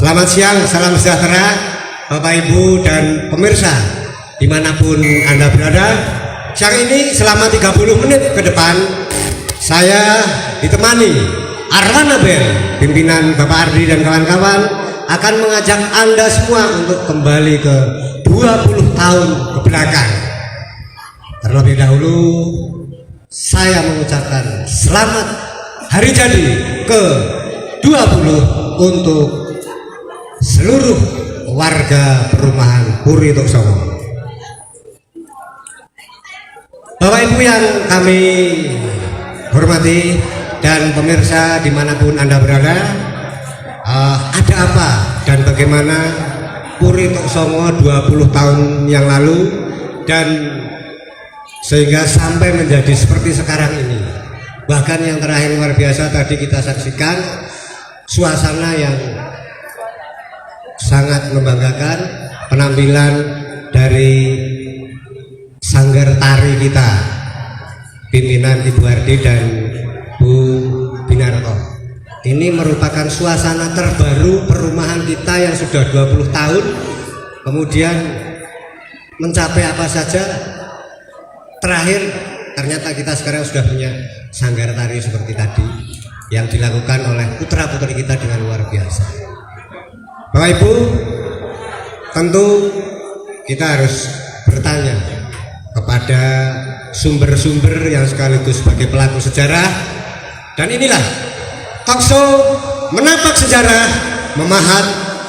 Selamat siang, salam sejahtera Bapak Ibu dan pemirsa dimanapun Anda berada. Siang ini selama 30 menit ke depan saya ditemani Arwana Band, pimpinan Bapak Ardi dan kawan-kawan akan mengajak Anda semua untuk kembali ke 20 tahun ke belakang. Terlebih dahulu saya mengucapkan selamat hari jadi ke 20 untuk seluruh warga perumahan Puri Toksomo. Bapak Ibu yang kami hormati dan pemirsa dimanapun Anda berada, ada apa dan bagaimana Puri Toksomo 20 tahun yang lalu dan sehingga sampai menjadi seperti sekarang ini. Bahkan yang terakhir luar biasa tadi kita saksikan suasana yang sangat membanggakan, penampilan dari sanggar tari kita, pimpinan Ibu Ardi dan Bu Binarto. Ini merupakan suasana terbaru perumahan kita yang sudah 20 tahun kemudian mencapai apa saja. Terakhir ternyata kita sekarang sudah punya sanggar tari seperti tadi yang dilakukan oleh putra-putri kita dengan luar biasa. Bapak Ibu, tentu kita harus bertanya kepada sumber-sumber yang sekaligus sebagai pelaku sejarah. Dan inilah talkshow menapak sejarah, memahat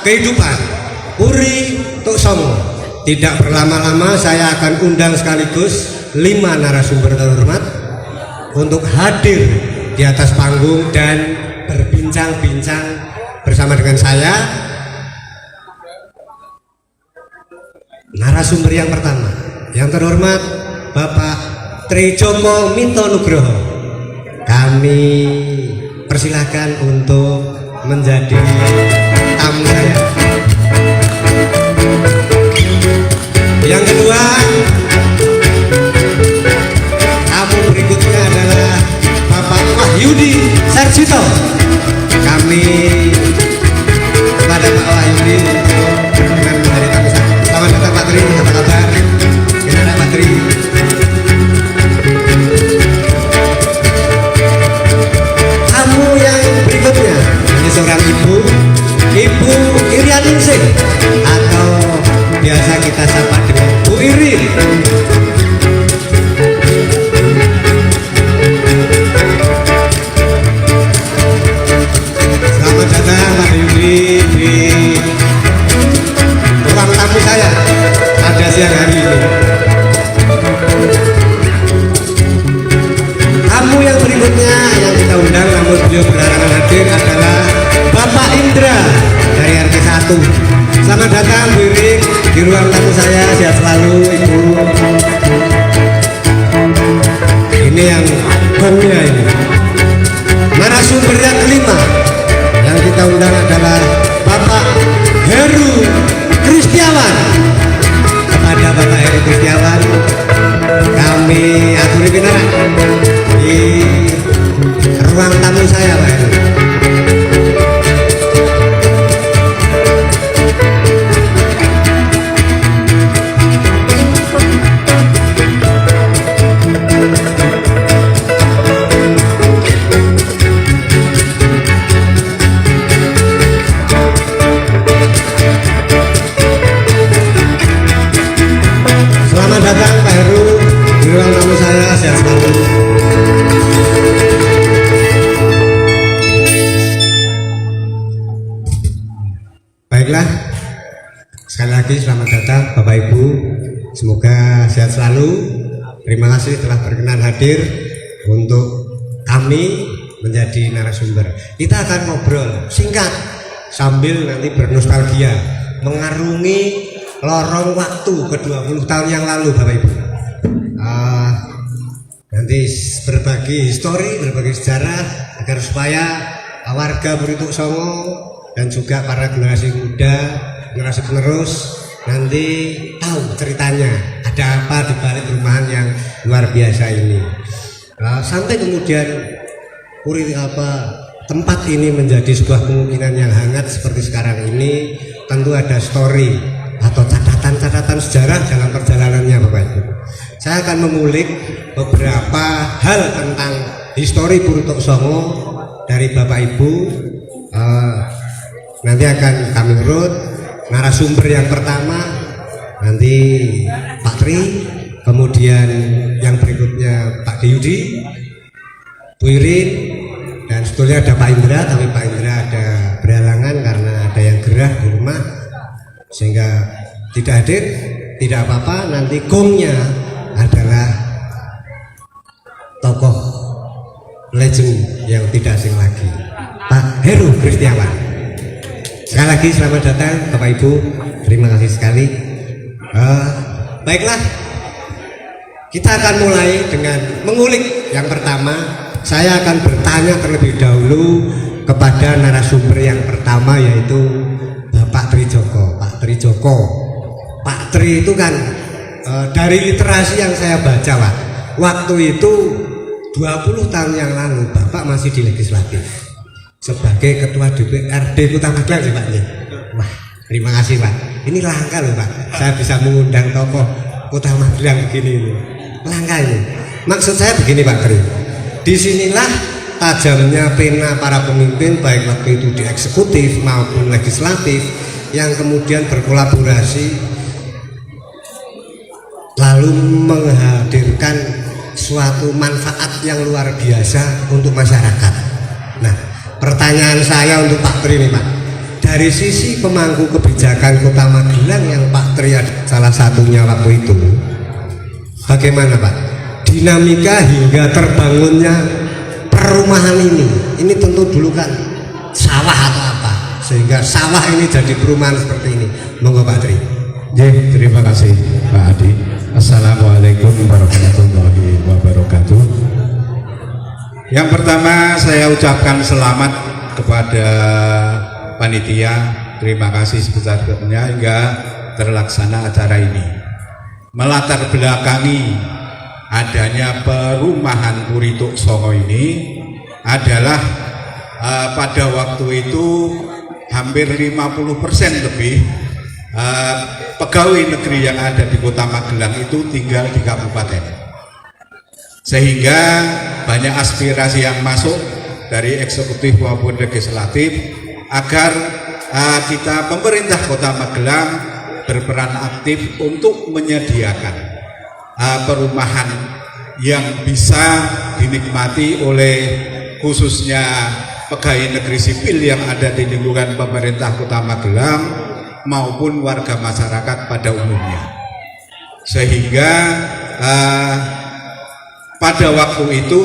kehidupan Puri Toksomo. Tidak berlama-lama saya akan undang sekaligus 5 narasumber terhormat untuk hadir di atas panggung dan berbincang-bincang bersama dengan saya. Narasumber yang pertama, yang terhormat Bapak Trijoko Minto Nugroho. Kami persilahkan untuk menjadi tamu saya. Yang kedua, tamu berikutnya adalah Bapak Wahyudi Sarjito. Kami kepada Pak Wahyudi dengan menjadi tamu saya. Selamat datang Pak Tri, apa kabar? Gimana Pak Tri? Tamu yang berikutnya ini seorang ibu, Ibu Irianingsih atau biasa kita sapa dengan Bu Irin. Selamat datang Pak Yudi di ruang tamu saya pada siang hari ini. Tamu yang berikutnya yang kita undang namun beliau berhalangan hadir adalah Bapak Indra dari RT 1. Selamat datang Bu Irin di ruang tamu saya, sehat selalu Ibu. Ini yang gongnya ini. Narasumber yang kelima yang kita undang adalah Bapak Heru Kristiawan. Kepada Bapak Heru Kristiawan kami aturi pinarak di ruang tamu saya Pak Heru. Selamat datang Pak Heru di ruang tamu saya, sehat selalu. Baiklah, sekali lagi selamat datang Bapak Ibu, semoga sehat selalu. Terima kasih telah berkenan hadir untuk kami menjadi narasumber. Kita akan ngobrol singkat sambil nanti bernostalgia mengarungi lorong waktu ke 20 tahun yang lalu Bapak Ibu. Nanti berbagi histori, berbagi sejarah agar supaya warga Puri Toksomo dan juga para generasi muda, generasi penerus nanti tahu ceritanya ada apa di balik perumahan yang luar biasa ini. Sampai kemudian Puri tempat ini menjadi sebuah kemungkinan yang hangat seperti sekarang ini, tentu ada story atau catatan-catatan sejarah dalam perjalanannya Bapak Ibu. Saya akan mengulik beberapa hal tentang histori Puri Tok Songo dari Bapak Ibu. Nanti akan kami urut. Narasumber yang pertama nanti Pak Tri, kemudian yang berikutnya Pak Yudi, Bu Irin, dan sebetulnya ada Pak Indra, tapi Pak Indra ada berhalangan karena ada yang gerah di rumah sehingga tidak hadir. Tidak apa-apa, nanti gongnya adalah tokoh legend yang tidak asing lagi, Pak Heru Kristiawan. Sekali lagi selamat datang Bapak Ibu, terima kasih sekali. Baiklah, kita akan mulai dengan mengulik. Yang pertama, saya akan bertanya terlebih dahulu kepada narasumber yang pertama, yaitu Bapak Tri Joko. Pak Tri Joko, Pak Tri itu kan dari literasi yang saya baca Pak, waktu itu 20 tahun yang lalu Bapak masih di legislatif sebagai ketua DPRD Kota Magelang sih Pak. Wah, terima kasih Pak. Ini langka loh Pak, saya bisa mengundang tokoh Kota Magelang begini. Langka ini. Maksud saya begini Pak Tri, disinilah tajamnya pena para pemimpin baik waktu itu di eksekutif maupun legislatif yang kemudian berkolaborasi lalu menghadirkan suatu manfaat yang luar biasa untuk masyarakat. Nah, pertanyaan saya untuk Pak Tri nih Pak, dari sisi pemangku kebijakan Kota Magelang yang Pak Tri salah satunya waktu itu, bagaimana Pak dinamika hingga terbangunnya perumahan ini tentu dulu kan sawah atau apa, sehingga sawah ini jadi perumahan seperti ini. Monggo Pak Tri. Terima kasih Pak Adi. Assalamualaikum warahmatullahi wabarakatuh. Yang pertama saya ucapkan selamat kepada panitia. Terima kasih sebesar-besarnya hingga terlaksana acara ini. Melatar belakangi adanya perumahan Puri Tok Songo ini adalah pada waktu itu hampir 50% lebih pegawai negeri yang ada di Kota Magelang itu tinggal di kabupaten, sehingga banyak aspirasi yang masuk dari eksekutif maupun legislatif agar kita pemerintah Kota Magelang berperan aktif untuk menyediakan perumahan yang bisa dinikmati oleh khususnya pegawai negeri sipil yang ada di lingkungan pemerintah Kota Magelang maupun warga masyarakat pada umumnya. Sehingga pada waktu itu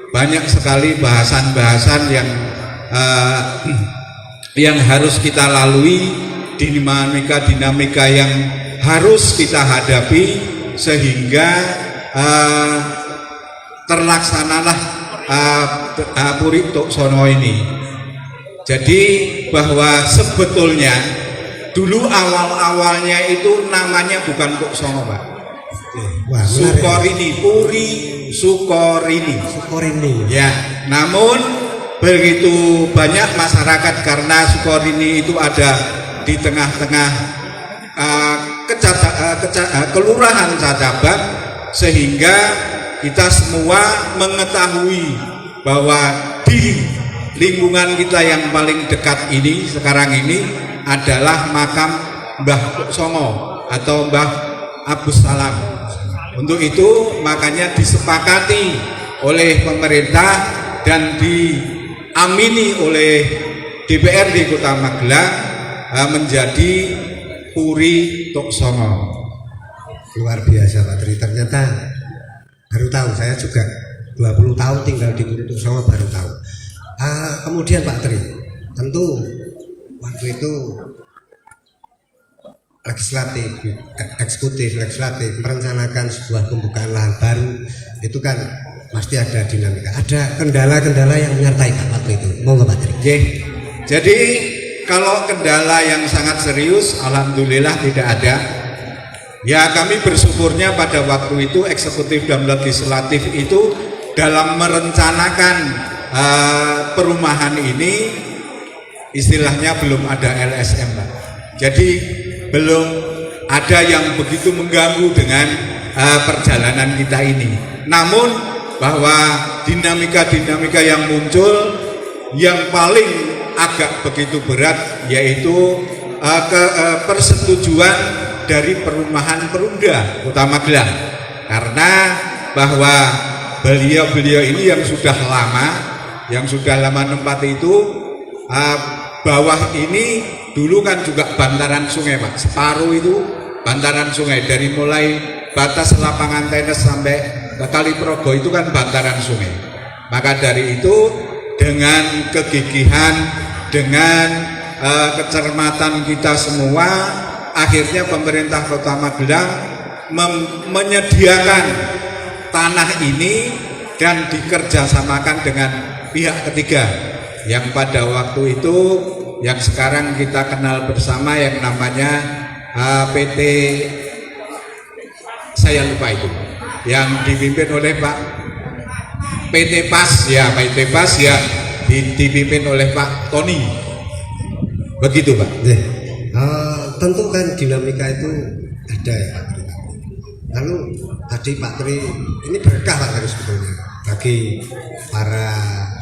banyak sekali bahasan-bahasan yang harus kita lalui, dinamika yang harus kita hadapi, sehingga terlaksanalah Puri Tok Songo ini. Jadi bahwa sebetulnya dulu awal-awalnya itu namanya bukan Tok Songo Pak. Wah, Sukorini, Puri Sukorini. Ya, namun begitu banyak masyarakat karena Sukorini itu ada di tengah-tengah kelurahan Cacabat, sehingga kita semua mengetahui bahwa di lingkungan kita yang paling dekat ini sekarang ini adalah makam Mbah Tok Songo atau Mbah Abus Salam. Untuk itu makanya disepakati oleh pemerintah dan diamini oleh DPRD Kota Magelang menjadi Puri Tok Songo. Luar biasa Pak Tri, ternyata baru tahu. Saya juga 20 tahun tinggal di Puri Tok Songo baru tahu. Kemudian Pak Tri, tentu waktu itu legislatif, eksekutif, legislatif merencanakan sebuah pembukaan lahan baru, itu kan pasti ada dinamika, ada kendala-kendala yang menyertai Pak waktu itu. Monggo Pak Tri. Jadi kalau kendala yang sangat serius, alhamdulillah tidak ada. Ya, kami bersyukurnya pada waktu itu eksekutif dan legislatif itu dalam merencanakan perumahan ini istilahnya belum ada LSM, Pak. Jadi belum ada yang begitu mengganggu dengan perjalanan kita ini. Namun bahwa dinamika-dinamika yang muncul yang paling agak begitu berat yaitu persetujuan dari perumahan Perumda Kota Magelang, karena bahwa beliau-beliau ini yang sudah lama menempati itu, bawah ini dulu kan juga bantaran sungai, Pak. Separuh itu bantaran sungai, dari mulai batas lapangan tenis sampai ke Kali Progo itu kan bantaran sungai. Maka dari itu dengan kegigihan, dengan kecermatan kita semua, akhirnya pemerintah Kota Magelang menyediakan tanah ini dan dikerjasamakan dengan pihak ketiga yang pada waktu itu, yang sekarang kita kenal bersama, yang namanya PT, saya lupa itu, yang dipimpin oleh Pak PT PAS ya, dipimpin oleh Pak Tony, begitu Pak. Tentu kan dinamika itu ada ya Pak Tri. Lalu tadi Pak Tri, ini berkah Pak Tri sebetulnya bagi para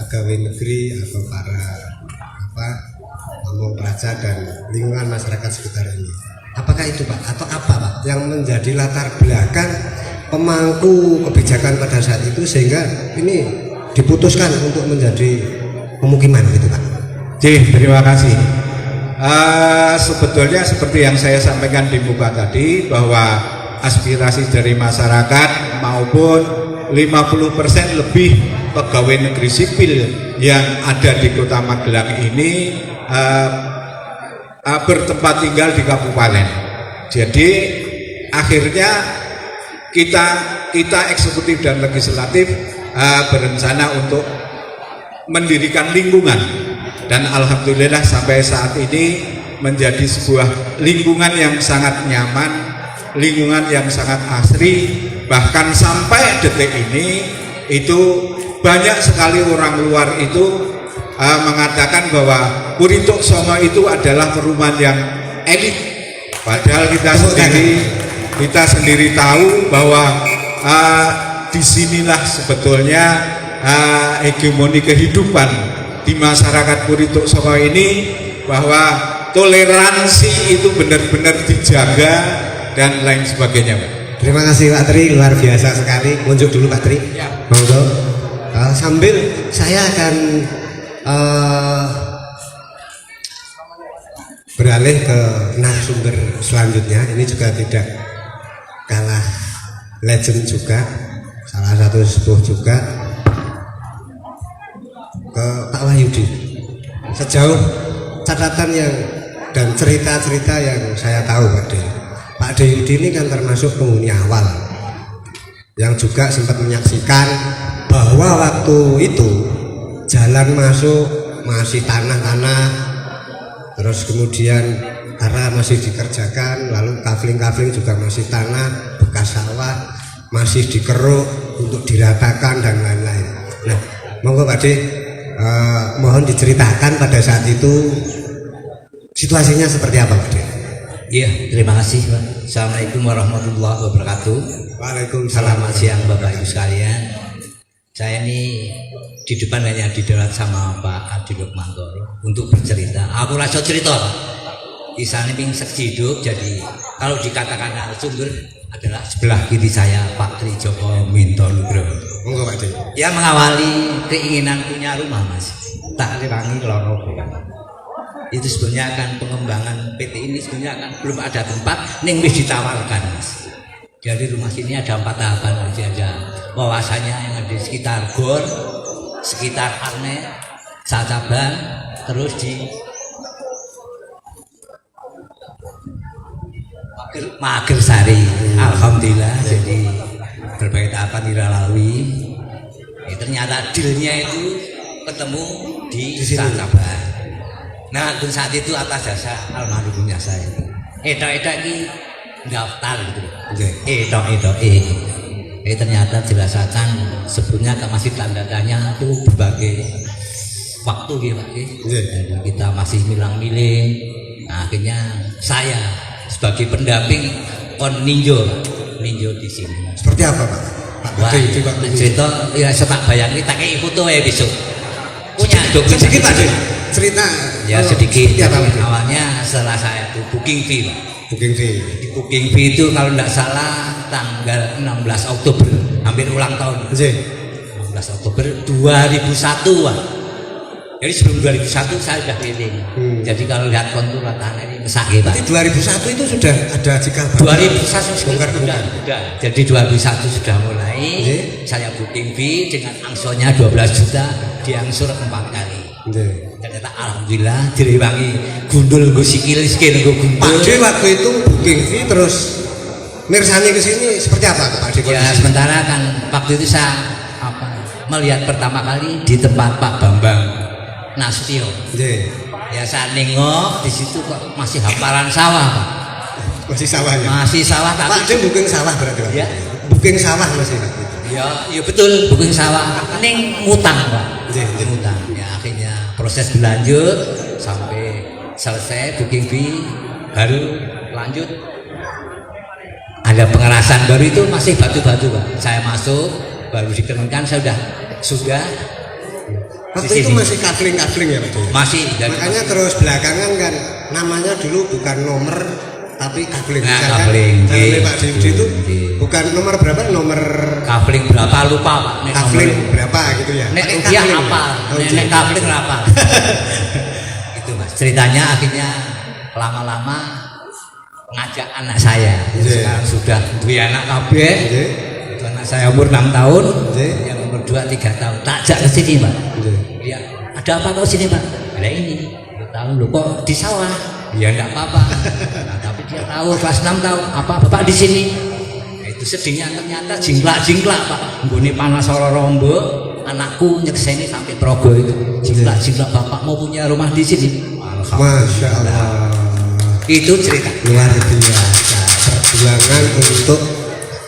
pegawai negeri atau para pamong praja dan lingkungan masyarakat sekitar ini. Apakah itu Pak atau apa Pak yang menjadi latar belakang pemangku kebijakan pada saat itu sehingga ini diputuskan untuk menjadi pemukiman gitu Pak? Terima kasih. Sebetulnya seperti yang saya sampaikan di muka tadi, bahwa aspirasi dari masyarakat maupun 50% lebih pegawai negeri sipil yang ada di Kota Magelang ini bertempat tinggal di kabupaten. Jadi akhirnya kita eksekutif dan legislatif berencana untuk mendirikan lingkungan, dan alhamdulillah sampai saat ini menjadi sebuah lingkungan yang sangat nyaman, lingkungan yang sangat asri. Bahkan sampai detik ini itu banyak sekali orang luar itu mengatakan bahwa Purituk Songo itu adalah perumahan yang elit, padahal kita sendiri tahu bahwa disinilah sebetulnya hegemoni kehidupan di masyarakat Purituk Songo ini, bahwa toleransi itu benar-benar dijaga dan lain sebagainya, Pak. Terima kasih Pak Tri, luar biasa sekali. Munjuk dulu Pak Tri. Ya. Monggo. Sambil saya akan beralih ke narasumber selanjutnya. Ini juga tidak kalah legend juga, salah satu sepuh juga, ke Pak Wahyudi. Sejauh catatan yang dan cerita-cerita yang saya tahu Pak Deyudi ini kan termasuk penghuni awal yang juga sempat menyaksikan bahwa waktu itu jalan masuk masih tanah-tanah, terus kemudian karena masih dikerjakan, lalu kafling-kafling juga masih tanah, bekas sawah masih dikeruk untuk diratakan dan lain-lain. Nah, monggo Pak De, mohon diceritakan pada saat itu situasinya seperti apa Pak De? Iya, terima kasih Pak. Assalamualaikum warahmatullahi wabarakatuh. Waalaikumsalam. Selamat siang Bapak Ibu sekalian. Saya ini di depan hanya didarat sama Pak Adi Lukmantoro untuk bercerita. Aku rasa cerita Pak. Kisah ini seksi hidup, jadi kalau dikatakan narasumber adalah sebelah kiri saya Pak Tri Joko Minto Nugroho. Monggo Pak De. Yang mengawali keinginan punya rumah Mas. Tak rewangi loro. Itu sebenarnya akan pengembangan PT ini sebenarnya akan belum ada tempat ning wis ditawarkan Mas. Jadi rumah sini ada 4 tahapan, jadi ada wawasannya yang ada di sekitar Gor, sekitar Arne, Sacabang, terus di Magersari. Alhamdulillah, jadi berbagai tahapan dilalui. Ternyata dealnya itu ketemu di Sacabang. Nah, saat itu atas jasa almarhumnya saya. Etok-etok ini daftar gitu. Etok-etok Ternyata dirasakan sebelumnya masih tanda tanya itu berbagai waktu gitu Pak. Jadi kita masih milang-miling. Nah, akhirnya saya sebagai pendamping kon ninjo di sini. Seperti apa Pak? Wah, cerita ya saya tak bayangin tak kayak foto ya besok. Punya dokumen sedikit Pak cerita ya sedikit. Apa, awalnya setelah saya itu booking fee Pak. Booking fee. Di booking fee itu kalau tidak salah tanggal 16 Oktober hampir ulang tahun. 16 Oktober 2001 Pak. Jadi sebelum 2001 saya sudah keliling. Jadi kalau lihat kontur tanah ini mesake Pak. Jadi 2001 itu sudah ada cikal 2001 sudah. Jadi 2001 sudah mulai. Saya booking fee dengan angsurannya 12 juta, diangsur 4 kali. Ternyata alhamdulillah direwangi gundul nggo sikil nggo gundul. Pak D waktu itu booking fee terus mirsani ke sini seperti apa Pak D? Ya sementara kan waktu itu saya melihat pertama kali di tempat Pak Bambang Nasution. Ya saya nengok di situ kok masih hamparan sawah Pak. Masih sawahnya. Masih sawah tapi Pak D booking sawah berarti Pak. Ya. Booking sawah masih. Ya betul booking sawah. Ning ngutang Pak. Ngutang. Ya akhirnya proses berlanjut sampai selesai booking fee baru lanjut ada pengerasan baru itu masih batu-batu Pak. Saya masuk baru dikenakan saya sudah waktu itu masih kafling ya Pak. Masih. Makanya terus belakangan kan namanya dulu bukan nomor tapi kafling. Nah, kafling. Karena Pak Didi itu bukan nomor berapa, nomor kafling berapa lupa Pak. Kafling berapa gitu ya. Nek dia apa? Nek kafling berapa? Itu Mas. Ceritanya akhirnya lama-lama ngajak anak saya. Sekarang sudah dua anak kabeh. Itu anak saya umur 6 tahun, yang umur 2 3 tahun. Tak ajak ke sini Pak. Dia ada apa kau sini Pak? Nah ini. Tahu lu kok di sawah? Ya enggak apa-apa. Nah, tapi dia tahu kelas 6 tahun apa Bapak di sini. Nah, itu sedihnya ternyata jingklak Pak. Nggone panas ora rombo, anakku nyekseni sampai Progo itu. Jingklak Bapak mau punya rumah di sini. Masya Allah. Itu cerita luar biasa perjuangan untuk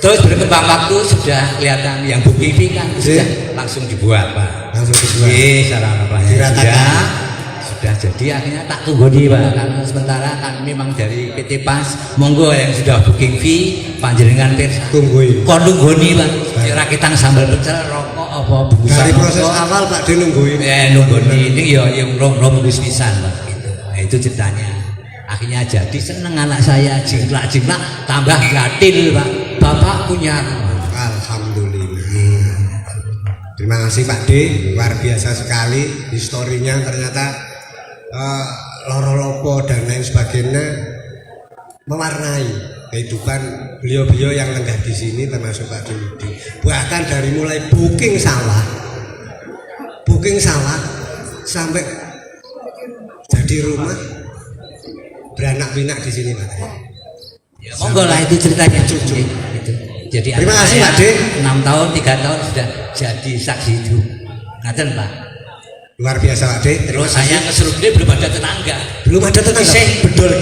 terus berkembang waktu sudah kelihatan yang booking fee kan sudah langsung dibuat Pak. Langsung dibuat. Sarana pelayanan sudah jadi akhirnya tak tunggu di Pak karena sementara kan memang dari PT PAS monggo yang sudah booking fee panjenengan pirsa tungguin kon nunggoni Pak kira kita sambal pecel rokok apa bungkusan dari proses awal Pak D nungguin nunggoni ini ya yang rom wis pisan Pak gitu. Nah, itu ceritanya akhirnya jadi seneng anak saya jingklak tambah gratil Pak Bapak punya alhamdulillah. Terima kasih Pak D, luar biasa sekali historinya ternyata loro-lopo dan lain sebagainya mewarnai kehidupan beliau-beliau yang lenggah di sini termasuk Pak Didi. Bahkan dari mulai booking sawah sampai jadi rumah beranak pinak di sini Pak. Ya, monggo lah itu ceritanya cucu. Itu. Jadi terima kasih Pak D. 6 tahun 3 tahun sudah jadi saksi hidup. Ngaten Pak. Luar biasa Pak D. Terus saya ke Serugede belum ada tetangga. Belum ada tetangga. Saya bedol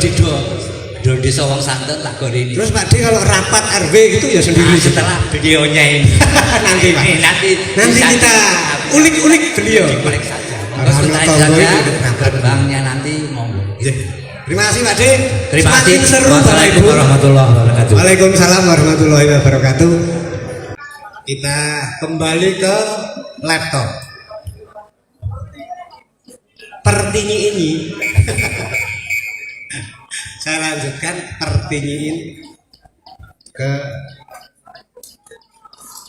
di Sawang Santen tak ini. Terus Pak D kalau rapat RW gitu ya sendiri. Nah, setelah beliaunya ini nanti Pak. Nanti kita ulik-ulik beliau. Dikulik saja. Monggo berkembangnya nanti monggo. Terima kasih Pak D. Terima kasih. Assalamualaikum warahmatullahi wabarakatuh. Waalaikumsalam warahmatullahi wabarakatuh. Kita kembali ke laptop. Pertinyi ini saya lanjutkan pertinyiin ke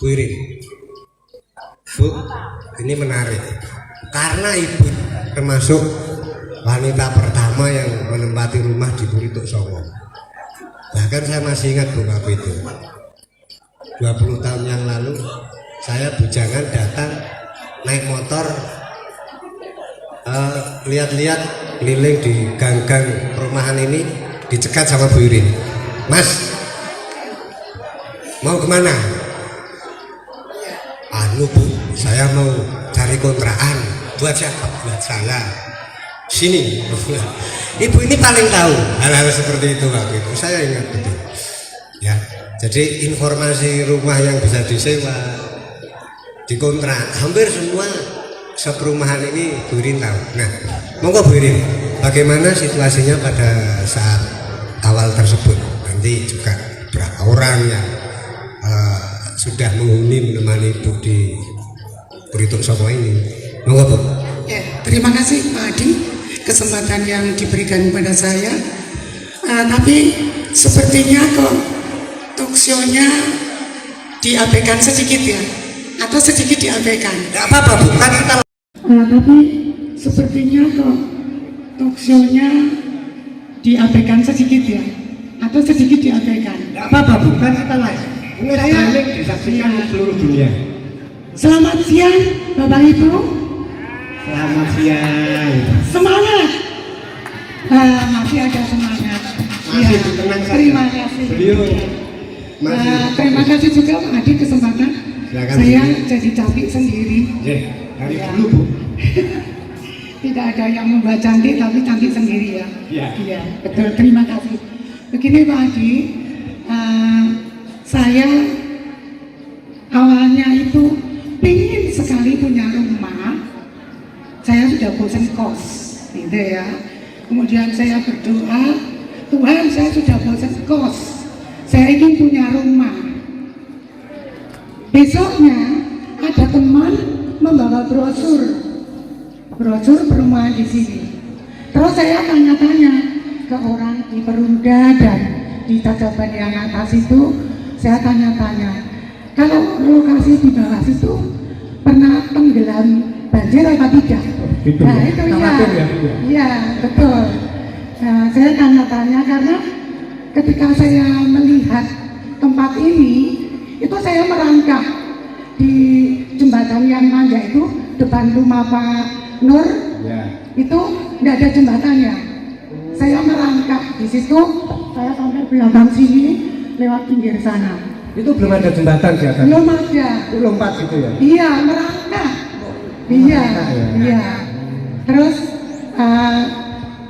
Bu Irin. Bu, ini menarik karena ibu termasuk wanita pertama yang menempati rumah di Burituk Songo. Bahkan saya masih ingat Bu waktu itu 20 tahun yang lalu saya bujangan datang naik motor lihat-lihat keliling di gang-gang perumahan ini dicegat sama Bu Irin. Mas, mau kemana? Anu Bu, saya mau cari kontrakan. Buat siapa? Buat saya. Sini. Ibu ini paling tahu hal-hal seperti itu waktu itu. Saya ingat betul. Ya, jadi informasi rumah yang bisa disewa, dikontrak, hampir semua seperumahan ini Bu Irin tahu. Nah, monggo Bu Irin, bagaimana situasinya pada saat awal tersebut? Nanti juga berapa orang yang sudah menghuni menemani Ibu di Burituk Sopo ini? Monggo Bu. Ya, terima kasih Pak Adi kesempatan yang diberikan kepada saya. Tapi sepertinya kok talkshow-nya diabaikan sedikit ya, atau sedikit diabaikan. Tidak apa-apa Bu, kan kita Tapi sepertinya kok talkshow-nya diabaikan sedikit ya, atau sedikit diabaikan. tidak apa-apa Bu, kan kita live. Ini streaming disaksikan di seluruh dunia. Selamat siang Bapak Ibu. Selamat siang. Semangat. Masih ada semangat. Masih Ya, tenang saja. terima kasih. Beliau masih Terima kasih juga Pak Adi kesempatan. Silakan, Saya Bu. jadi cantik sendiri. dari dulu Bu. Tidak ada yang membuat cantik, tapi cantik sendiri ya. Iya. Iya, betul. Terima kasih. Begini Pak Adi, saya awalnya itu pingin sekali punya rumah. Saya sudah bosan kos, gitu ya. Kemudian saya berdoa, Tuhan saya sudah bosan kos. Saya ingin punya rumah. Besoknya ada teman membawa brosur perumahan di sini. Terus saya tanya-tanya ke orang di Perumda dan di Tatapan yang atas itu, saya tanya-tanya, kalau lokasi di bawah situ pernah tenggelam banjir apa tidak? Gitu Nah ya? itu Khawatir ya, Bu, ya? iya betul. Nah, saya tanya-tanya karena ketika saya melihat tempat ini, itu saya merangkak di jembatan yang nanjak itu depan rumah Pak Nur, Ya. itu tidak ada jembatannya. Saya merangkak di situ, saya sampai belakang sini lewat pinggir sana. Itu belum ada jembatan di atas. Belum ada. Itu lompat gitu ya. Iya, merangkak. Iya, Merangkak ya? iya. Terus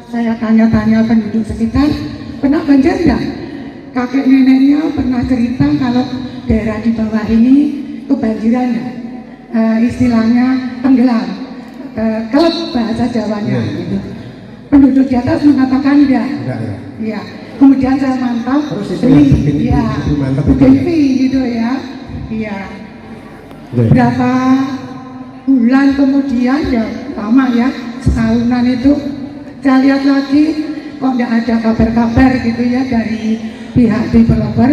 saya tanya-tanya penduduk sekitar, pernah banjir enggak? Kakek neneknya pernah cerita kalau daerah di bawah ini kebanjiran ya. Istilahnya tenggelam, kelep bahasa Jawanya gitu. Penduduk di atas mengatakan enggak. Enggak ya. Iya. Kemudian saya mantap, Terus istilah begini, iya, Bu, mantap itu. begini gitu ya. Iya. Ya. Berapa bulan kemudian ya lama ya, setahunan itu saya lihat lagi kok tidak ada kabar-kabar gitu ya dari pihak developer.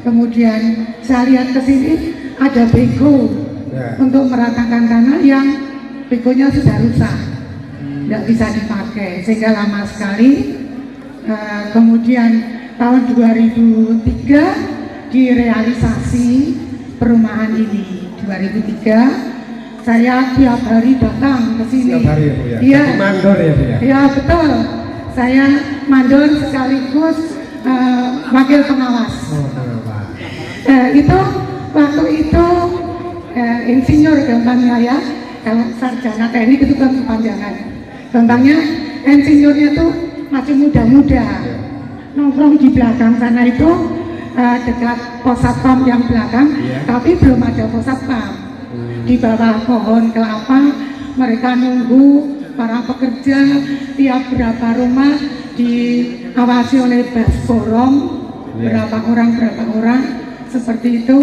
Kemudian saya lihat ke sini ada bego Ya. untuk meratakan tanah yang begonya sudah rusak, tidak bisa dipakai sehingga lama sekali. Kemudian tahun 2003 direalisasi perumahan ini. 2003 saya tiap hari datang ke sini. Tiap hari ya Bu ya. Iya. Jadi mandor ya Bu ya. Ya betul. Saya mandor sekaligus wakil pengawas. Oh, kenapa? Itu waktu itu insinyur gampangnya ya. Kalau sarjana teknik itu kan kepanjangan. Gampangnya insinyurnya tuh masih muda-muda. Nongkrong di belakang sana itu dekat pos satpam yang belakang, Iya. tapi belum ada pos satpam. Di bawah pohon kelapa mereka nunggu para pekerja tiap berapa rumah diawasi oleh bas borong, Iya. berapa orang seperti itu.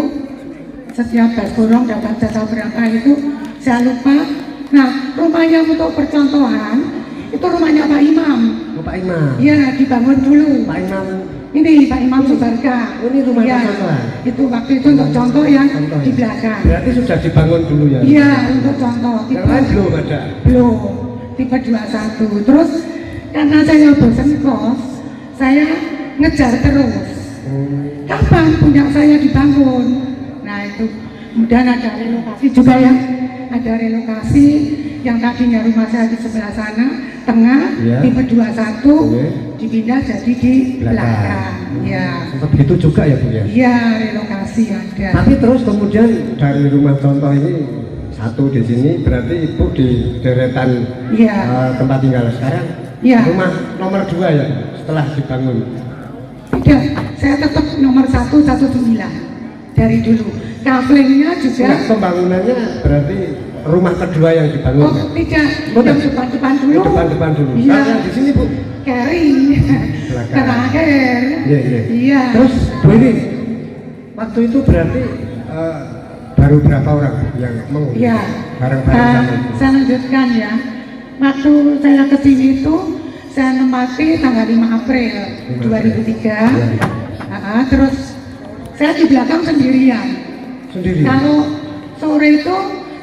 Setiap bas borong dapat jatah berapa itu saya lupa. Nah, rumahnya untuk percontohan itu rumahnya Pak Imam. Oh, Pak Imam. Iya, dibangun dulu. Pak Imam. Ini Pak Imam Subarga. Oh, ini rumah Iya, percontohan. itu waktu itu untuk contoh yang Contoh di ya. belakang. Berarti sudah dibangun dulu ya. Iya, untuk contoh. Yang lain belum ada. Belum. Tipe 21. Terus karena saya bosan kos, saya ngejar terus. Kapan punya saya dibangun? Nah itu. Kemudian ada relokasi juga ya. Ada relokasi yang tadinya rumah saya di sebelah sana, tengah, Iya. tipe 21, Oke. dipindah jadi di belakang. Ya. Sempat begitu juga ya Bu ya. Iya, relokasi ada. Tapi terus kemudian dari rumah contoh ini satu di sini berarti Ibu di deretan Iya. tempat tinggal sekarang. Iya. Rumah nomor 2 ya setelah dibangun. Tidak, saya tetap nomor 119 dari dulu. Kaplingnya juga. Nah, pembangunannya berarti rumah kedua yang dibangun. Oh kan? tidak, Oh, yang depan-depan dulu. Yang depan-depan dulu. Iya. Nah, di sini Bu. Kering. Belakang. Terakhir. Iya, iya. Iya. Terus Bu ini waktu itu berarti baru berapa orang Bu, yang mengurus? Iya. Bareng-bareng sama Ibu. Saya lanjutkan ya. Waktu saya ke sini itu saya nempati tanggal 5 April 2003. Terus saya di belakang sendirian. Sendiri. Kalau sore itu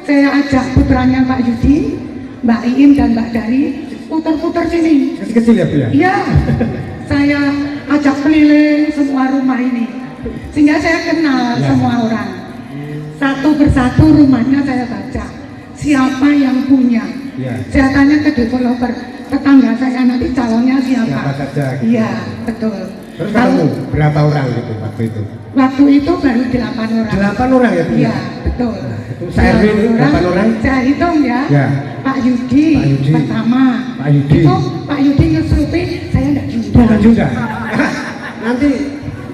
saya ajak putranya Pak Yudi, Mbak Iin dan Mbak Dari putar-putar sini. Kecil-kecil ya Bu ya? Iya, saya ajak keliling semua rumah ini, sehingga saya kenal Ya. semua orang. Satu persatu rumahnya saya baca, siapa yang punya. Ya. Saya tanya ke developer, tetangga saya nanti calonnya Siapa siapa. saja, gitu. Iya, betul. Terus Kalau kamu berapa orang gitu waktu itu? waktu itu baru 8 orang. 8 orang ya Bu? Iya, betul. Itu saya RW itu 8 orang? Saya hitung ya. Ya. Pak Yudi, Pak Yudi. pertama. Pak Yudi. Itu Pak Yudi nyusupi, saya enggak diundang. Bukan juga. Nanti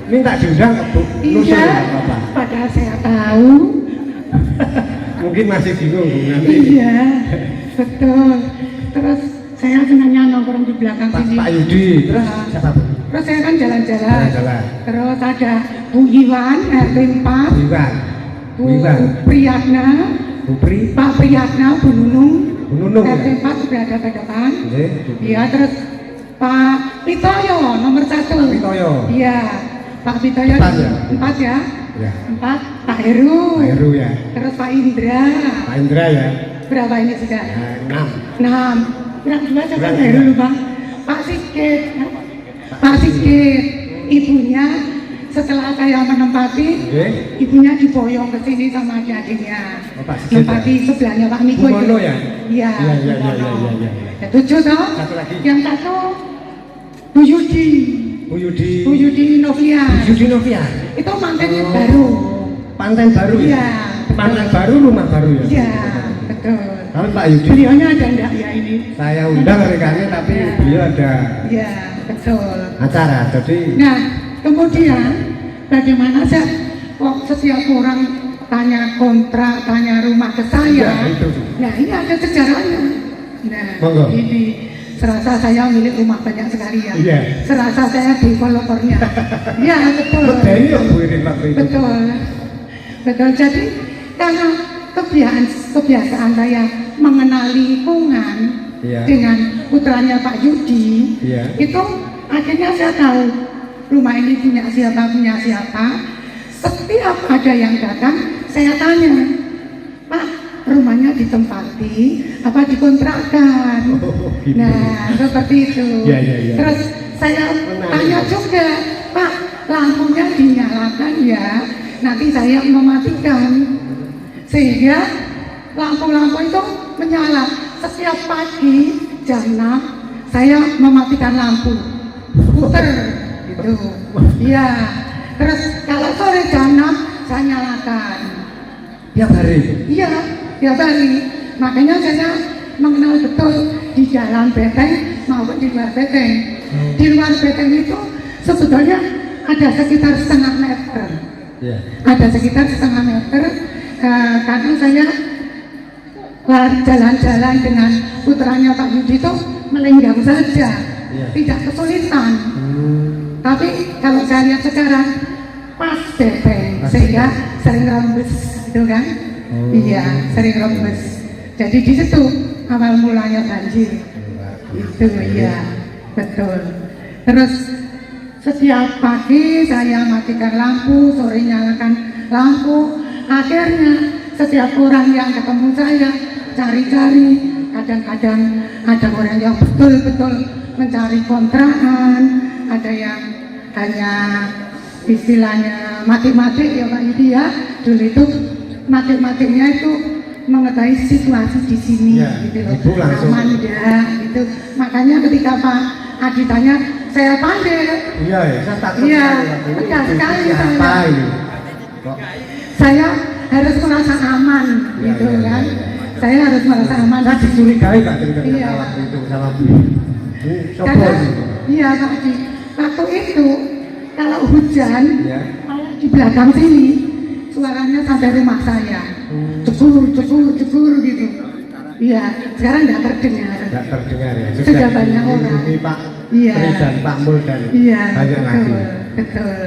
minta diundang ke Bu Nusul Iya, nggak apa-apa. padahal saya tahu. Mungkin masih bingung Bu nanti. Iya, betul. Terus saya senangnya nongkrong di belakang Pak, sini. Pak Yudi, terus Nah, siapa Bu? terus saya kan jalan-jalan. Jalan-jalan. Terus ada Bu Iwan, RT 4, Iwan, Bu Iwan, Priyatna, Bu Pri, Pak Priyatna, Bu Nunung, Bu Nunung RT ya? 4 berada ke depan. Nggih, Bu. Iya, terus Pak Pitoyo nomor 1. Pak Pitoyo. Iya, Pak Pitoyo Empat di ya? 4 ya. Ya. 4, Pak Heru. Pak Heru ya. Terus Pak Indra. Pak Indra ya. Berapa ini sudah? 6. 6. Kurang 2 coba Kurang Heru dua. lupa. Pak Sigit. Pak Sigit. Ibunya setelah saya menempati, Nggih. ibunya diboyong ke sini sama adik-adiknya. Oh, Pak Sigit Nempati sebelahnya Pak Niko Bu Mono ya? Iya. Iya, iya, Bu iya, iya, Mono. iya, Ya, 7 toh? Satu lagi. Yang satu Bu Yudi. Bu Yudi. Bu Yudi Novia. Bu Yudi Novia. Itu mantannya baru. Panten baru ya? Iya. Panten baru, rumah baru ya? Iya, betul. Tapi Pak Yudi, Beliaunya ada enggak ya ini? saya undang rekannya tapi Iya. beliau ada Iya, betul. acara, jadi Nah, kemudian bagaimana saya kok setiap orang tanya kontrak, tanya rumah ke saya. Ya, itu. Nah, ini ada sejarahnya. Nah, Monggo. ini serasa saya milik rumah banyak sekali ya. Iya. Serasa saya developernya. Iya, betul. medeni ya Bu Irin waktu itu. Betul. Betul. Jadi karena kebiasaan saya mengenal lingkungan Iya. dengan putranya Pak Yudi, Iya. itu akhirnya saya tahu rumah ini punya siapa. Setiap ada yang datang, saya tanya, Pak, rumahnya ditempati apa dikontrakkan? Oh, gitu. Nah, seperti itu. Iya, iya, iya. Terus saya Menarik. tanya juga, Pak, lampunya dinyalakan ya? Nanti saya mematikan, sehingga lampu-lampu itu menyala. Setiap pagi jam 6 saya mematikan lampu, puter gitu. Iya. Terus kalau sore jam 6 saya nyalakan. Tiap hari. Iya, tiap hari. Makanya saya mengenal betul di dalam beteng maupun di luar beteng. Di luar beteng itu sebetulnya ada sekitar setengah meter. Iya. Ada sekitar setengah meter karena saya jalan-jalan dengan putranya Pak Yudi itu melenggang saja, Iya. tidak kesulitan. Tapi kalau saya lihat sekarang pas beteng, Pas sehingga sering rembes, gitu kan? Oh. Iya, sering rembes. Jadi di situ awal mulanya banjir. Itu iya, betul. Terus setiap pagi saya matikan lampu, sore nyalakan lampu. Akhirnya setiap orang yang ketemu saya cari-cari. Kadang-kadang ada orang yang betul-betul mencari kontrakan, ada yang hanya istilahnya matik-matik ya Pak Yudi ya. Dulu itu matik-matiknya itu mengetahui situasi di sini, Ya, gitu loh. Ibu langsung. Aman ya, gitu. Makanya ketika Pak Adi tanya, saya pandai. Iya ya, saya takut Iya, sekali waktu itu. tegas sekali Siapa saya. ini? Kok Saya harus merasa aman, Ya, gitu ya, kan. ya, ya. Saya harus merasa aman. saya dicurigai Pak cerita Iya. waktu itu sama Bu. Bu, sopo Karena, ini? iya Pak Adi, waktu itu kalau hujan Ya. malah di belakang sini suaranya sampai rumah saya, cekur gitu. Iya, sekarang nggak terdengar. Nggak terdengar ya. Sudah banyak orang. Ini Pak Iya. Tri dan Pak Mul dan Iya, banyak lagi. betul.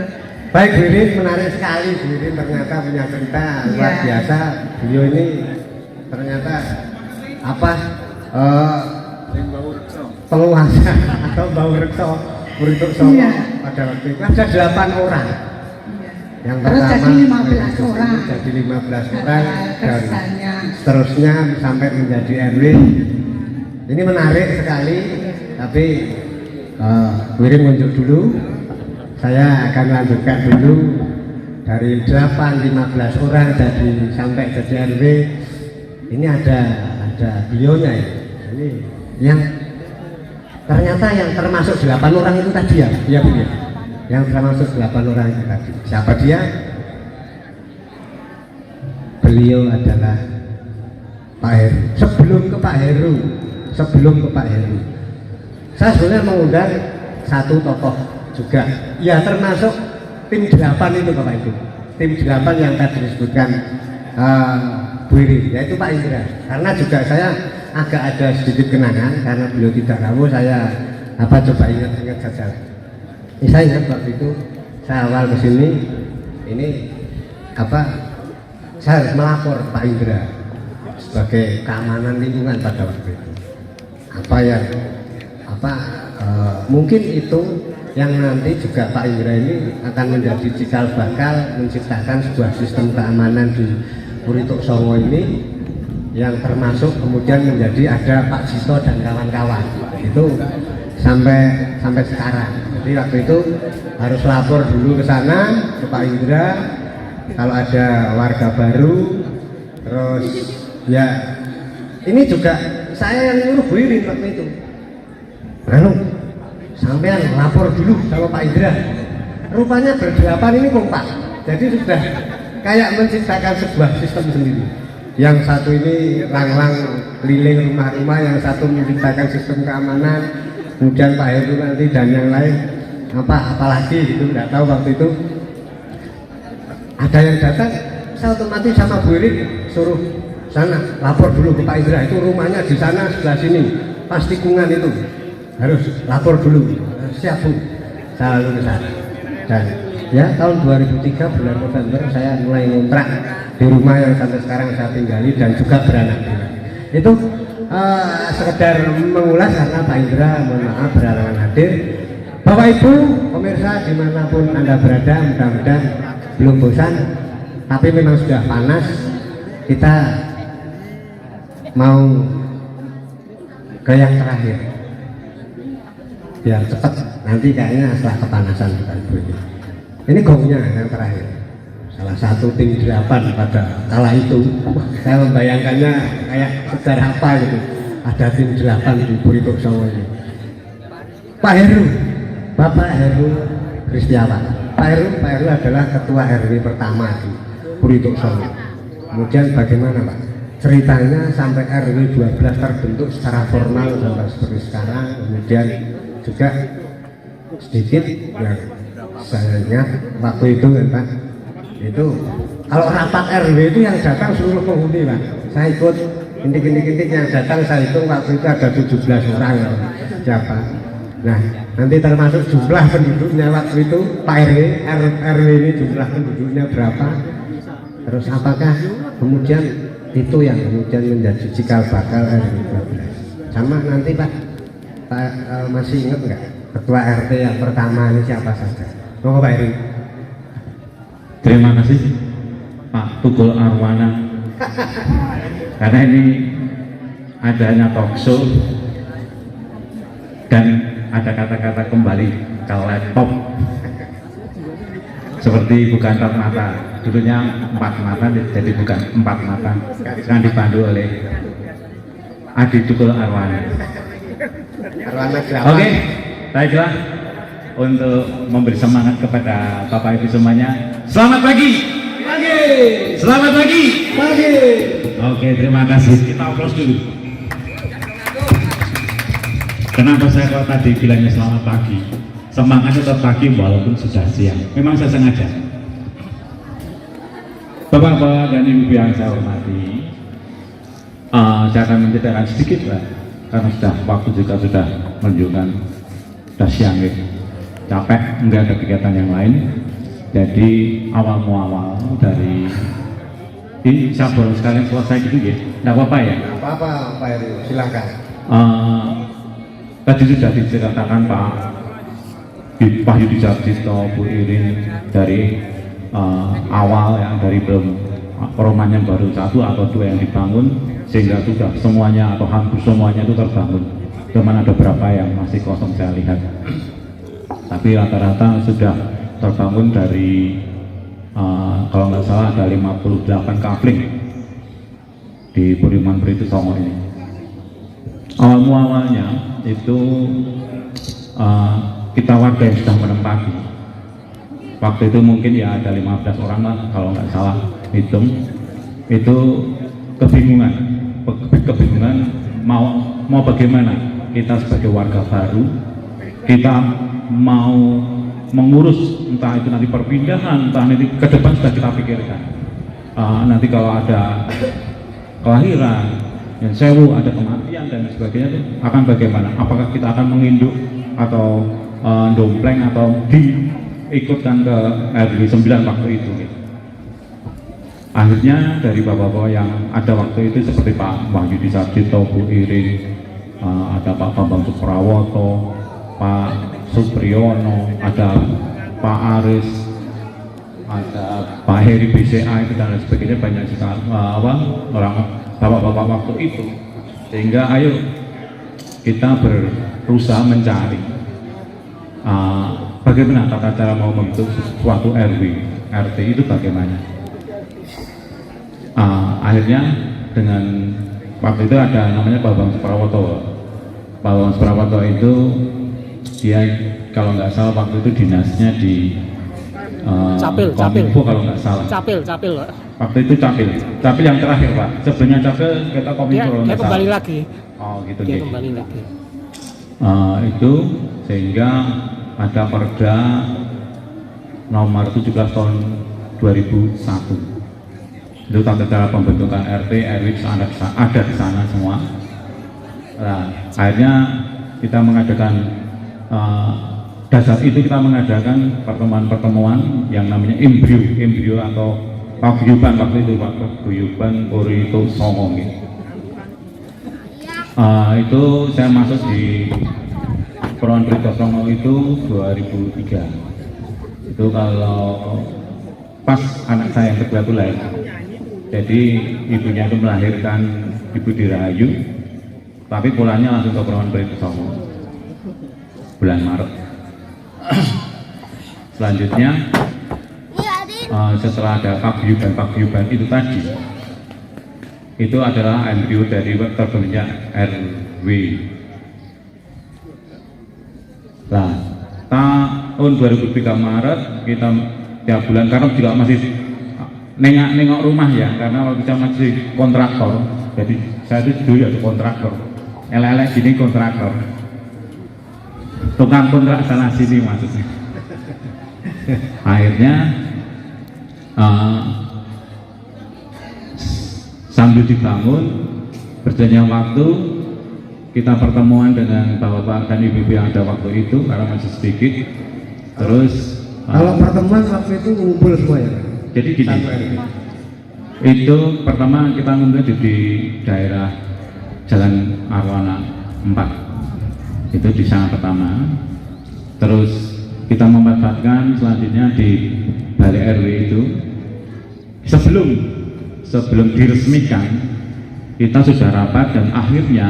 Baik, Bu Irin, menarik sekali. Bu Irin ternyata punya cerita luar Iya. biasa. Beliau ini ternyata apa penguasa atau bau rekso Purituk Songo Iya. pada waktu itu ada 8 orang. Iya. Yang Terus pertama jadi 15 orang. jadi 15 orang dan Tersanya. seterusnya sampai menjadi RW. Ini menarik sekali, tapi Bu Irin unjuk dulu. Saya akan lanjutkan dulu dari 15 orang jadi sampai jadi RW. Ini ada beliaunya ya. Ini yang ternyata yang termasuk 8 orang itu tadi ya, iya Bu ya. Yang termasuk 8 orang itu tadi. Siapa dia? Beliau adalah Pak Heru. Sebelum ke Pak Heru, saya sebenarnya mengundang satu tokoh juga. Ya termasuk tim 8 itu Bapak Ibu. Tim 8 yang tadi disebutkan Bu Irin, yaitu Pak Indra. Karena juga saya agak ada sedikit kenangan karena beliau tidak rawuh, saya coba ingat saja. Saya ingat waktu itu saya awal ke sini, ini saya harus melapor Pak Indra sebagai keamanan lingkungan pada waktu itu. Mungkin itu yang nanti juga Pak Indra ini akan menjadi cikal bakal menciptakan sebuah sistem keamanan di Purituk Songo ini, yang termasuk kemudian menjadi ada Pak Jito dan kawan-kawan itu sampai sekarang. Jadi waktu itu harus lapor dulu ke sana ke Pak Indra kalau ada warga baru. Terus ya ini juga saya yang nyuruh Bu Irin waktu itu. Sampean lapor dulu sama Pak Indra. Rupanya berdelapan ini kompak. Jadi sudah kayak menciptakan sebuah sistem sendiri. Yang satu ini lang-lang keliling rumah-rumah, yang satu menciptakan sistem keamanan, kemudian Pak Heru nanti dan yang lain apalagi gitu, nggak tahu waktu itu. Ada yang datang, saya otomatis sama Bu Irin suruh sana lapor dulu ke Pak Indra, itu rumahnya di sana sebelah sini, pas tikungan itu harus lapor dulu. Siap Bu, saya lalu ke sana. Dan ya tahun 2003 bulan November saya mulai ngontrak di rumah yang sampai sekarang saya tinggali dan juga beranak pinak. Itu sekedar mengulas karena Pak Indra mohon maaf berhalangan hadir. Bapak Ibu pemirsa dimanapun Anda berada, mudah-mudahan belum bosan, tapi memang sudah panas. Kita mau ke yang terakhir biar cepat, nanti kayaknya setelah kepanasan Bapak Ibu ini gongnya yang terakhir. Salah satu tim 8 pada kala itu, saya membayangkannya kayak sejarah apa gitu, ada tim 8 di Purituk Songo ini. Pak Heru, Bapak Heru Kristiawan. Pak Heru adalah ketua RW pertama di Purituk Songo. Kemudian bagaimana Pak ceritanya sampai RW 12 terbentuk secara formal sampai seperti sekarang. Kemudian juga sedikit yang saya ingat waktu itu kan Pak, itu kalau rapat RW itu yang datang seluruh penghuni Pak. Saya ikut intik-intik yang datang, saya hitung waktu itu ada 17 orang siapa. Nah nanti termasuk jumlah penduduknya waktu itu Pak RW ini jumlah penduduknya berapa, terus apakah kemudian itu yang kemudian menjadi cikal bakal RW 12. Sama nanti Pak masih ingat nggak ketua RT yang pertama ini siapa saja? Monggo Pak Eri. Terima kasih Pak Tukul Arwana. Karena ini adanya talk show dan ada kata-kata kembali ke laptop seperti bukan 4 mata, dulunya 4 mata jadi bukan 4 mata. Sekarang dipandu oleh Adi Tukul Arwana. Oke, baiklah, untuk memberi semangat kepada Bapak Ibu semuanya, selamat pagi. Selamat pagi. Oke, terima kasih. Kita aplaus dulu. Kenapa saya kok tadi bilangnya selamat pagi? semangatnya tetap pagi walaupun sudah siang. Memang saya sengaja. Bapak-bapak dan ibu yang saya hormati, saya akan menceritakan sedikit lah, karena sudah waktu juga sudah menunjukkan sudah siang ya. Capek, enggak ada kegiatan yang lain. Jadi awal muawal dari ini saya boleh sekalian selesai gitu ya, enggak apa-apa ya? Apa-apa Pak Heru, silakan. Tadi sudah diceritakan Pak Yudi Sarjito, Bu Irin dari awal yang dari belum perumahannya baru 1 atau 2 yang dibangun sehingga sudah semuanya atau hampir semuanya itu terbangun. Cuman ada beberapa yang masih kosong saya lihat. Tapi rata-rata sudah terbangun dari kalau nggak salah ada 58 kapling di Budiman Pritu Songo ini. Awal muawalnya itu kita warga yang sudah menempati. Waktu itu mungkin ya ada 15 orang lah kalau nggak salah hitung. Itu kebingungan mau bagaimana kita sebagai warga baru, kita mau mengurus entah itu nanti perpindahan, entah nanti ke depan sudah kita pikirkan. Nanti kalau ada kelahiran, yang sewu, ada kematian dan sebagainya itu akan bagaimana? Apakah kita akan menginduk atau dompleng atau diikutkan ke RW 9 waktu itu? Gitu. Akhirnya dari bapak-bapak yang ada waktu itu seperti Pak Wahyudi Sarjito, Bu Irin, ada Pak Bambang Suprawoto, Pak Supriyono, ada Pak Aris, ada Pak Heri BCA itu dan lain sebagainya, banyak sekali orang bapak-bapak waktu itu. Sehingga ayo kita berusaha mencari bagaimana tata cara mau membentuk suatu RW, RT itu bagaimana. Akhirnya dengan waktu itu ada namanya Pak Bambang Suprawoto. Pak Bambang Suprawoto itu dia kalau nggak salah waktu itu dinasnya di Kominfo kalau nggak salah. Capil. Waktu itu Capil yang terakhir Pak. Sebelumnya Capil kita Kominfo. Dia kembali lagi. Oh gitu. Dia kembali lagi. Itu sehingga ada Perda nomor 17 tahun 2001. Itu tata cara pembentukan RT, RW ada di sana semua. Nah, akhirnya kita mengadakan dasar itu kita mengadakan pertemuan-pertemuan yang namanya embrio atau paguyuban waktu itu Pak, paguyuban Puri itu Songo gitu. Itu saya masuk di Perumahan Pritu Songo itu 2003. Itu kalau pas anak saya yang kedua itu lahir. Jadi ibunya itu melahirkan Ibu Dirahayu, tapi pulangnya langsung ke Perumahan Pritu Songo bulan Maret. Selanjutnya setelah ada paguyuban itu tadi, itu adalah embrio dari terbentuknya RW. Nah, tahun 2003 Maret kita tiap bulan, karena juga masih nengok rumah ya, karena waktu kita masih kontraktor. Jadi saya itu dulu ya kontraktor, elek-elek gini kontraktor, tukang kontrak sana sini maksudnya. Akhirnya sambil dibangun, berjalannya waktu, kita pertemuan dengan bapak-bapak dan ibu-ibu yang ada waktu itu karena masih sedikit. Terus kalau pertemuan waktu itu ngumpul semua ya? Jadi gini, itu pertama kita ngumpul di daerah Jalan Arwana 4, itu di sana pertama. Terus kita memanfaatkan selanjutnya di Balai RW itu sebelum diresmikan kita sudah rapat dan akhirnya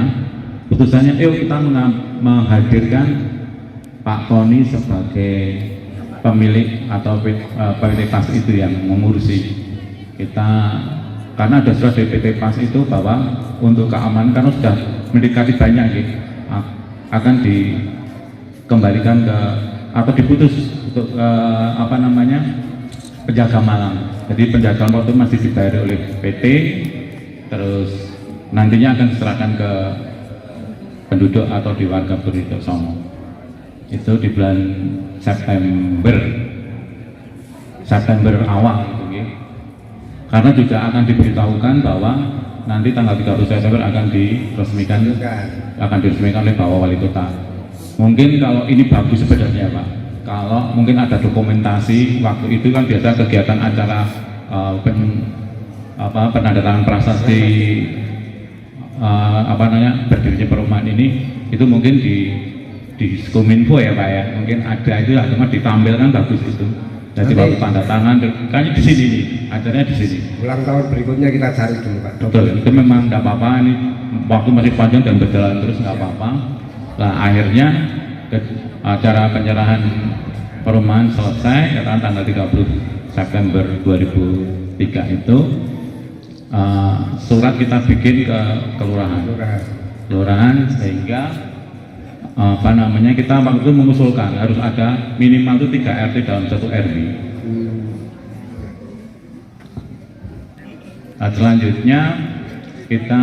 putusannya kita menghadirkan Pak Tony sebagai pemilik atau PT PAS itu yang mengurusi kita, karena ada surat dari PT PAS itu bahwa untuk keamanan karena sudah mendekati banyak gitu, akan dikembalikan ke atau diputus untuk penjaga malam. Jadi penjaga malam itu masih dibayar oleh PT, terus nantinya akan diserahkan ke penduduk atau di warga Pritu Songo. itu di bulan September awal gitu ya. Karena juga akan diberitahukan bahwa nanti tanggal 30 September akan diresmikan oleh Bapak Wali Kota. Mungkin kalau ini bagus sebenarnya Pak, kalau mungkin ada dokumentasi waktu itu kan biasa kegiatan acara penandatangan prasasti berdirinya perumahan ini itu mungkin di Kominfo ya Pak ya, mungkin ada itu ya, cuma ditampilkan bagus itu. Jadi waktu tanda tangan, kayaknya di sini nih, acaranya di sini. Ulang tahun berikutnya kita cari dulu Pak. Betul, itu memang nggak apa-apa, ini waktu masih panjang dan berjalan terus nggak apa-apa. Nah akhirnya acara penyerahan perumahan selesai, katakan tanggal 30 September 2003 itu surat kita bikin ke kelurahan sehingga kita waktu itu mengusulkan harus ada minimal itu 3 RT dalam 1 RW. Nah, selanjutnya kita